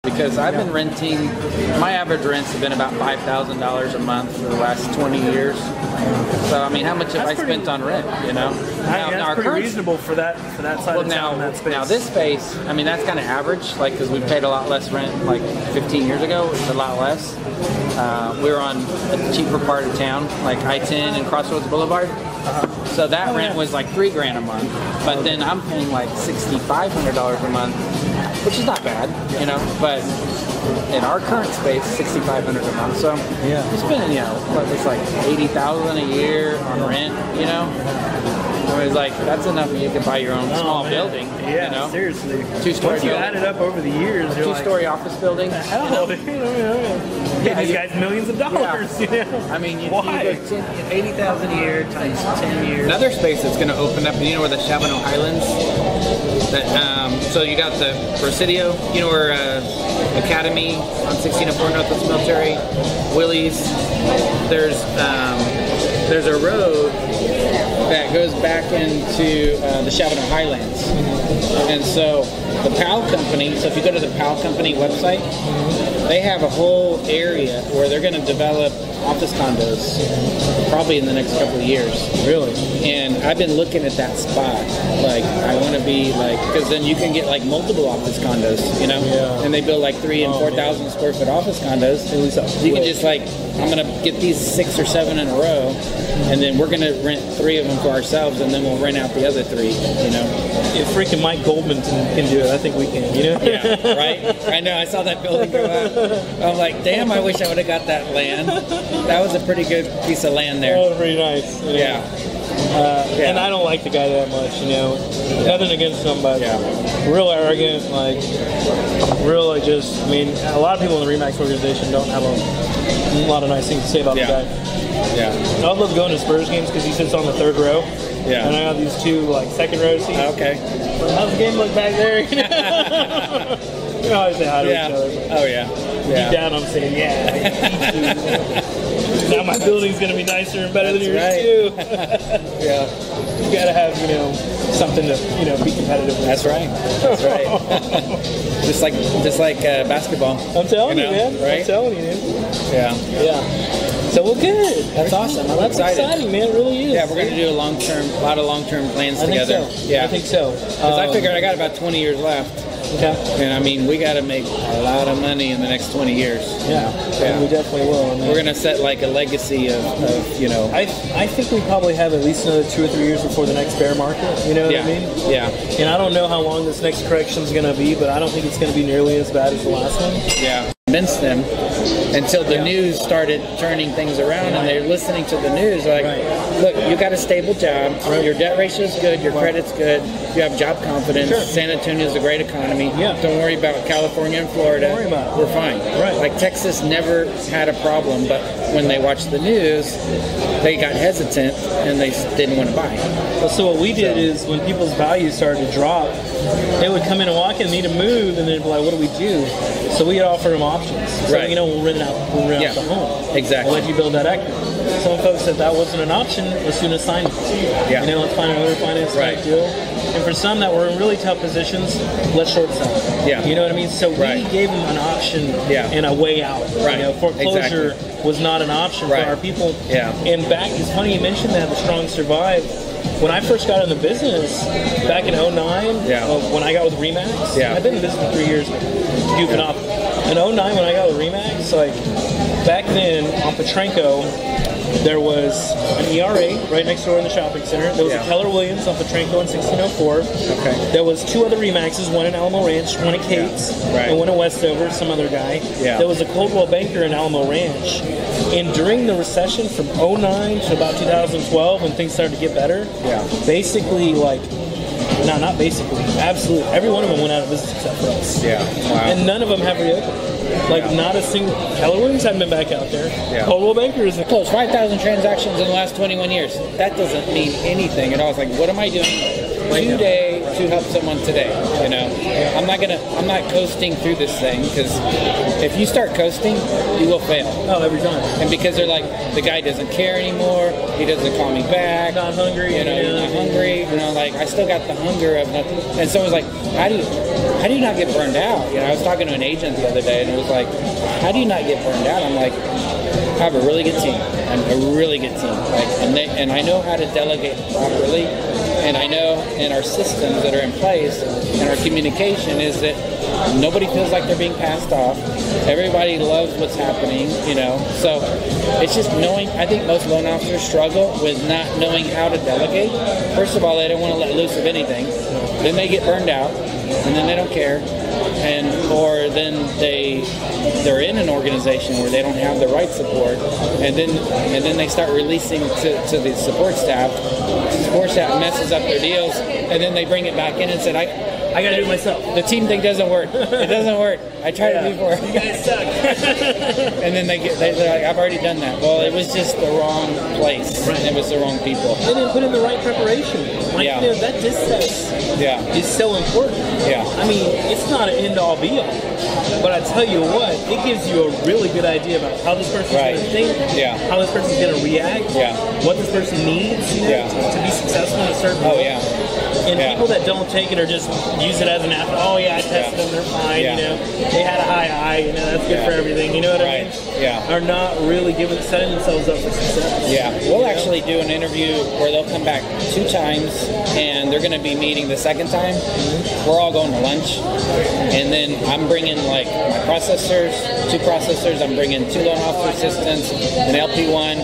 because I've been renting. My average rents have been about $5,000 a month for the last 20 years. So I mean, how much have I spent on rent? You know, that's pretty reasonable for that side of town. That space. Now this space, I mean, that's kind of average. Like, because we paid a lot less rent like 15 years ago. It's a lot less. We were on a cheaper part of town, like I-10 and Crossroads Boulevard. So that rent was like $3,000 a month. But then I'm paying like $6,500 a month, which is not bad, you know. But in our current space, $6,500 a month. So you're spending, you know, what, it's like $80,000 a year on rent, you know. It was like, that's enough you can buy your own small building. Yeah, you know? Seriously. Two-story Once you add it up over the years, you're two-story office building. Hell, dude. These guys millions of dollars. You know? I mean, you why? $80,000 a year times 10 years. Another space that's going to open up, you know, where the Chavano Highlands. So you got the Presidio, you know, where Academy on 1604 Northwest Military, Willie's. There's a road that goes back into the Chavano Highlands. And so the PAL company, so if you go to the PAL company website, they have a whole area where they're going to develop office condos probably in the next couple of years. Really? And I've been looking at that spot. Like, I want to be like, because then you can get like multiple office condos, you know? Yeah. And they build like 3,000 and 4,000 square foot office condos. You can just like, I'm going to get these 6 or 7 in a row, and then we're going to rent 3 of them for ourselves, and then we'll rent out the other 3, you know? If freaking Mike Goldman can do it, I think we can, you know? Yeah, right? I know, I saw that building go up. I'm like, damn, I wish I would have got that land. That was a pretty good piece of land there. That was pretty nice. You know? Yeah. And I don't like the guy that much, you know. Nothing against him, but real arrogant, like, real, like, just, I mean, a lot of people in the RE/MAX organization don't have a lot of nice things to say about the guy. Yeah. I love going to Spurs games because he sits on the 3rd row. Yeah. And I have these 2, like, 2nd row seats. Okay. How's the game look back there? We always say hi to each other. Oh, yeah. Deep down, I'm saying, now my building's going to be nicer and better than yours, too. Yeah. You got to have, you know, something to, you know, be competitive with. That's right. That's right. just like basketball. I'm telling you, man. Right? I'm telling you, dude. Yeah. So we're good. That's awesome. I'm excited. Exciting, man. It really is. Yeah, we're going to do a lot of long-term plans together. Think so. Yeah, I think so. Because I figured I got about 20 years left. Okay. And I mean, we got to make a lot of money in the next 20 years. Yeah. We definitely will. We're going to set like a legacy of, you know. I think we probably have at least another 2 or 3 years before the next bear market. You know what I mean? Yeah. And I don't know how long this next correction is going to be, but I don't think it's going to be nearly as bad as the last one. Yeah. Convince them until the news started turning things around, and they're listening to the news like, look, you got a stable job, your debt ratio is good, your credit's good, you have job confidence, San Antonio is a great economy, don't worry about California and Florida, Don't worry about it. We're fine. Like Texas never had a problem, but when they watched the news, they got hesitant and they didn't want to buy. Well, so what we did is when people's values started to drop, they would come in and walk in, need to move, and they'd be like, what do we do? So we would offer them options. So, you know, we'll rent out the home. Exactly. We'll let you build that equity. Some folks said that wasn't an option, let's do an assignment. Yeah. You know, let's find another finance type deal. And for some that were in really tough positions, let's short sell. Yeah. You know what I mean? So we gave them an option and a way out. Right. You know, foreclosure was not an option for our people. Yeah. And back, it's funny you mentioned that, the strong survive. When I first got in the business, back in 2009, when I got with RE/MAX, I've been in business for 3 years, goofing off. In 2009, when I got with RE/MAX, like, back then, on Petrenko, there was an ERA right next door in the shopping center. There was a Keller Williams on Petrenko in 1604. Okay. There was 2 other RE/MAXs, one in Alamo Ranch, one at Kate's, and one in Westover, some other guy. There was a Coldwell Banker in Alamo Ranch. And during the recession from 2009 to about 2012, when things started to get better, basically, like, no, not basically, absolutely, every one of them went out of business except for us. Yeah. Wow. And none of them have reopened. Like, not a single. Keller Williams hadn't been back out there. Coldwell Banker is close. 5,000 transactions in the last 21 years. That doesn't mean anything at all. It's like, what am I doing today to help someone today. You know, I'm not coasting through this thing, because if you start coasting, you will fail. Oh, every time. And because they're like, the guy doesn't care anymore, he doesn't call me back. Not hungry. You know, you're not hungry. You know, like, I still got the hunger of nothing. And someone's like, how do you not get burned out? You know, I was talking to an agent the other day, and it was like, how do you not get burned out? I'm like, I have a really good team. I'm a really good team. Like, and I know how to delegate properly, and I know in our systems that are in place and our communication is that nobody feels like they're being passed off. Everybody loves what's happening, you know. So it's just knowing. I think most loan officers struggle with not knowing how to delegate. First of all, they don't want to let loose of anything. Then they get burned out, and then they don't care. Or then they're in an organization where they don't have the right support, and then they start releasing to the support staff. The support staff messes up their deals, and then they bring it back in and said, I got to do it myself. The team thing doesn't work. It doesn't work. I tried it before. You guys suck. And then they're like, I've already done that. Well, it was just the wrong place. Right. It was the wrong people. They didn't put in the right preparation. Like, you know, that distance is so important. Yeah. I mean, it's not an end-all be-all. But I tell you what, it gives you a really good idea about how this person's going to think, how this person's going to react, what this person needs, you know, to be successful in a certain way. And people that don't take it or just use it as an after, oh yeah, I tested them, they're fine, you know. They had a high eye, you know, that's good for everything, you know what I mean? Yeah. Are not really setting themselves up for success. Yeah. We'll actually do an interview where they'll come back 2 times, and they're going to be meeting the second time. We're all going to lunch, and then I'm bringing like my processors, 2 processors, I'm bringing 2 loan officer assistants, an LP1.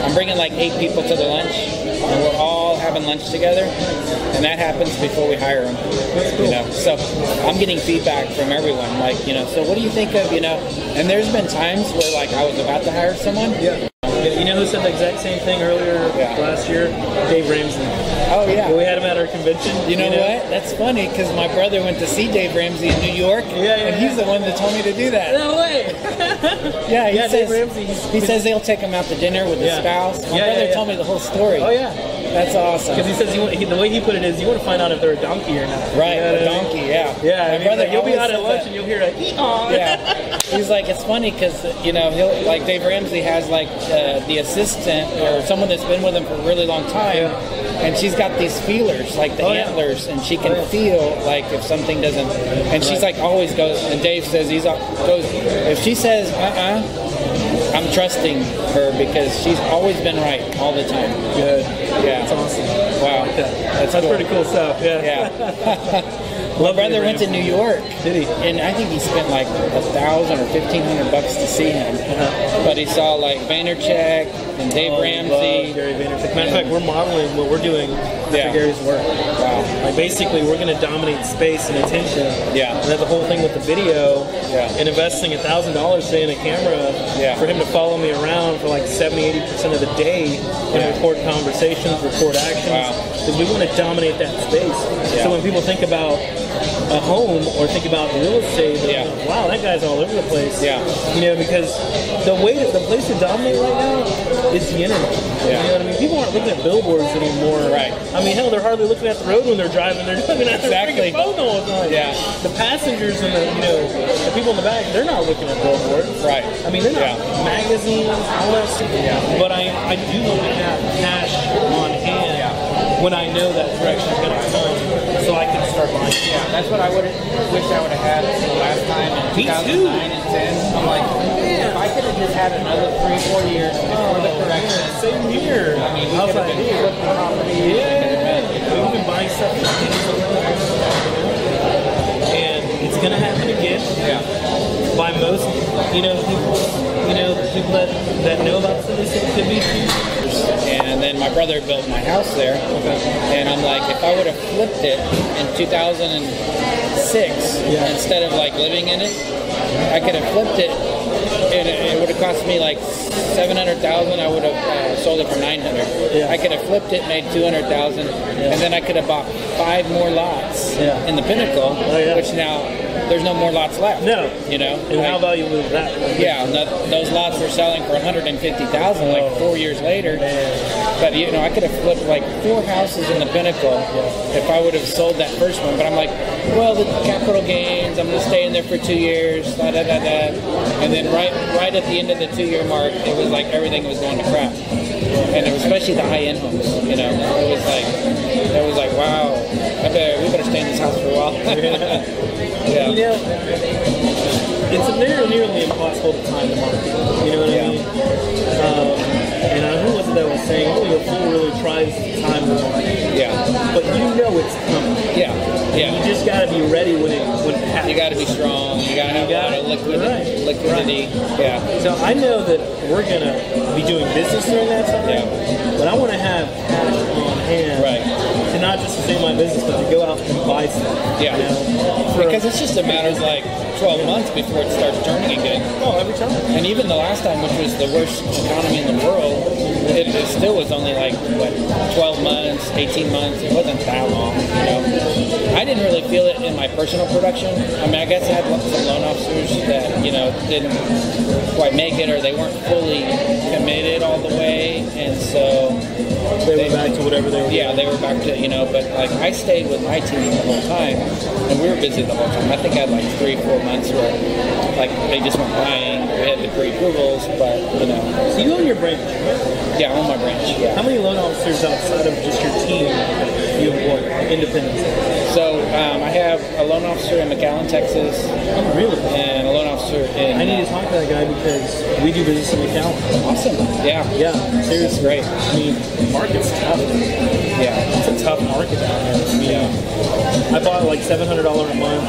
I'm bringing like 8 people to the lunch, and we're all having lunch together, and that happens before we hire them. You know, so I'm getting feedback from everyone, like, you know, so what do you think of, you know? And there's been times where like I was about to hire someone. Yeah. You know who said the exact same thing earlier last year? Dave Ramsey. Oh, yeah. We had him at our convention. You know what? That's funny, because my brother went to see Dave Ramsey in New York, and he's the one that told me to do that. No way! He says, Dave Ramsey. He says they'll take him out to dinner with his spouse. My brother told me the whole story. Oh, yeah. That's awesome. Because he says the way he put it is, you want to find out if they're a donkey or not. Right, a donkey, Yeah, my brother, you'll be out at lunch and you'll hear a hee-haw. Yeah. He's like, it's funny because, you know, like Dave Ramsey has like the assistant or someone that's been with him for a really long time, and she's got these feelers, like the antlers, and she can feel like if something doesn't, and she's like always goes, and Dave says if she says, I'm trusting her because she's always been right all the time. Good. Yeah. That's awesome. Wow. Like that's cool. pretty cool stuff. Yeah. My brother went to New York. Did he? And I think he spent like $1,000 or $1,500 to see him. But he saw like Vaynerchuk and Dave Ramsey. Gary Vaynerchuk. Matter of fact, we're modeling what we're doing after Gary's work. Wow. Like basically, we're going to dominate space and attention. Yeah. And then the whole thing with the video and investing $1,000 say in a camera for him to follow me around for like 70-80% of the day and record conversations, record actions. Because we want to dominate that space. So when people think about a home or think about real estate, like, wow, that guy's all over the place. You know, because the place to dominate right now is the internet. You know what I mean? People aren't looking at billboards anymore. Right. I mean, hell, they're hardly looking at the road when they're driving. They're looking at their freaking phone all the time. The passengers and the people in the back, they're not looking at billboards. Right. I mean, they're not magazines, all that stuff. But I do want to have cash on hand when I know that direction is going to come, so I can start buying. That's what I wish I would have had last time in 2009 and 10. I'm like, if I could have just had another 3-4 years before the correction. Same here. I mean, we could have been flipping property. We've been buying stuff and it's going to happen again. By most, people that know about this, it could be. And then my brother built my house there, and I'm like, if I would have flipped it in 2006 instead of like living in it, I could have flipped it, and it would have cost me like $700,000. I would have sold it for $900,000. I could have flipped it, made $200,000, and then I could have bought 5 more lots in the Pinnacle, which now there's no more lots left. No, you know. And how valuable is that? Yeah, those lots were selling for $150,000 like 4 years later. But you know, I could have flipped like 4 houses in the Pinnacle if I would have sold that first one. But I'm like, well, the capital gains, I'm going to stay in there for 2 years, da da da da. And then right at the end of the 2-year mark, it was like everything was going to crap. And it was especially the high-end homes. You know, it was like, wow, we better stay in this house for a while. Yeah. You know, it's nearly impossible to time the market. You know what I mean? And who was it that was saying, only a fool really tries to time the market. Yeah. But you know it's coming. Yeah. Yeah. You just got to be ready when it happens. You got to be strong. You got to have a lot of liquidity. Right. Yeah. So I know that we're going to be doing business during that time. Yeah. But I want to have cash on hand. Right. To not just sustain my business, but to go out and buy stuff. Yeah. You know? Because it's just a matter of like 12 months before it starts turning again. Oh, every time. And even the last time, which was the worst economy in the world, it still was only like, what, 12 months, 18 months. It wasn't that long, you know. I didn't really feel it in my personal production. I mean, I guess I had some loan officers that, you know, didn't quite make it, or they weren't fully committed all the way. And so they were back to whatever they were doing. Yeah, they were back to, you know, but like I stayed with my team the whole time, and we were busy the whole time. I think I had like 3-4 months where like they just weren't buying. We had the pre-approvals, but you know. So you own your branch? Yeah, I own my branch. Yeah. How many loan officers outside of just your team you employ, independent? So I have a loan officer in McAllen, Texas. Oh, really? And a loan officer in. I need to talk to that guy because we do business in McAllen. Awesome. Yeah. Yeah. Seriously. Great. I mean, the market's tough. Yeah. It's a tough market down there. I mean, I bought like $700 a month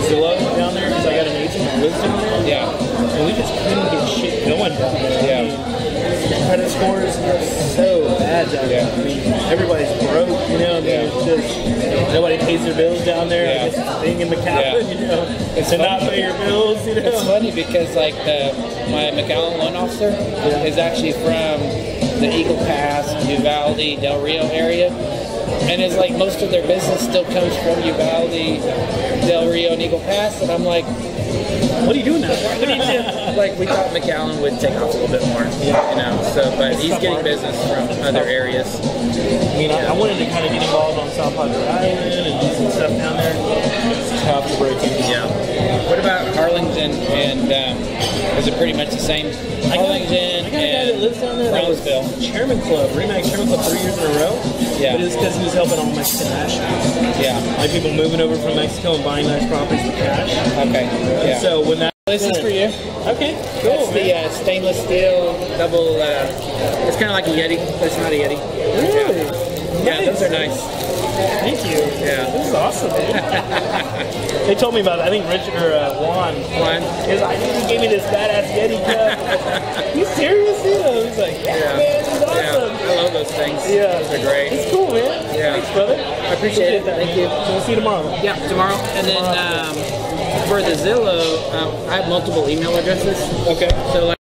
Zillow down there because I got an agent that lives down there. Yeah. And we just couldn't get shit going down there. Yeah. I mean, credit scores are so bad down there. I mean, everybody's broke, you know. I mean, it's just nobody pays their bills down there. Yeah. I guess it's a thing in McAllen, you know, to not pay your bills, you know. It's funny because like my McAllen loan officer is actually from the Eagle Pass, Uvalde, Del Rio area. And it's like most of their business still comes from Uvalde, Del Rio, and Eagle Pass. And I'm like, what are you doing now? What are you doing? Like, we thought McAllen would take off a little bit more, you know. So, but he's getting business from other areas. I mean, I wanted to kind of get involved on South Padre Island and do some stuff down there. It's tough to break in. Yeah. What about Harlingen and is it pretty much the same? Harlingen I got a guy that lives down there. Brownsville. Chairman Club, Remax Chairman Club 3 years in a row. Yeah. But it's because he was helping all Mexican nationals. Yeah. Like people moving over from Mexico and buying nice properties for cash. Okay. Yeah. And so when that this is for you. Okay, cool. It's the stainless steel double. It's kind of like a Yeti, but it's not a Yeti. Really? Yeah, those are nice. Thank you. Yeah. This is awesome, man. They told me about it. I think Richard or Juan. Because I think he gave me this badass Yeti cup. You serious? You know, he's like, yeah, man, this is awesome. Yeah, I love those things. Yeah. Those are great. It's cool, man. Yeah. Thanks, brother. I appreciate it. that. Thank you. So we'll see you tomorrow. Yeah, tomorrow. And then for the Zillow, I have multiple email addresses. Okay. So like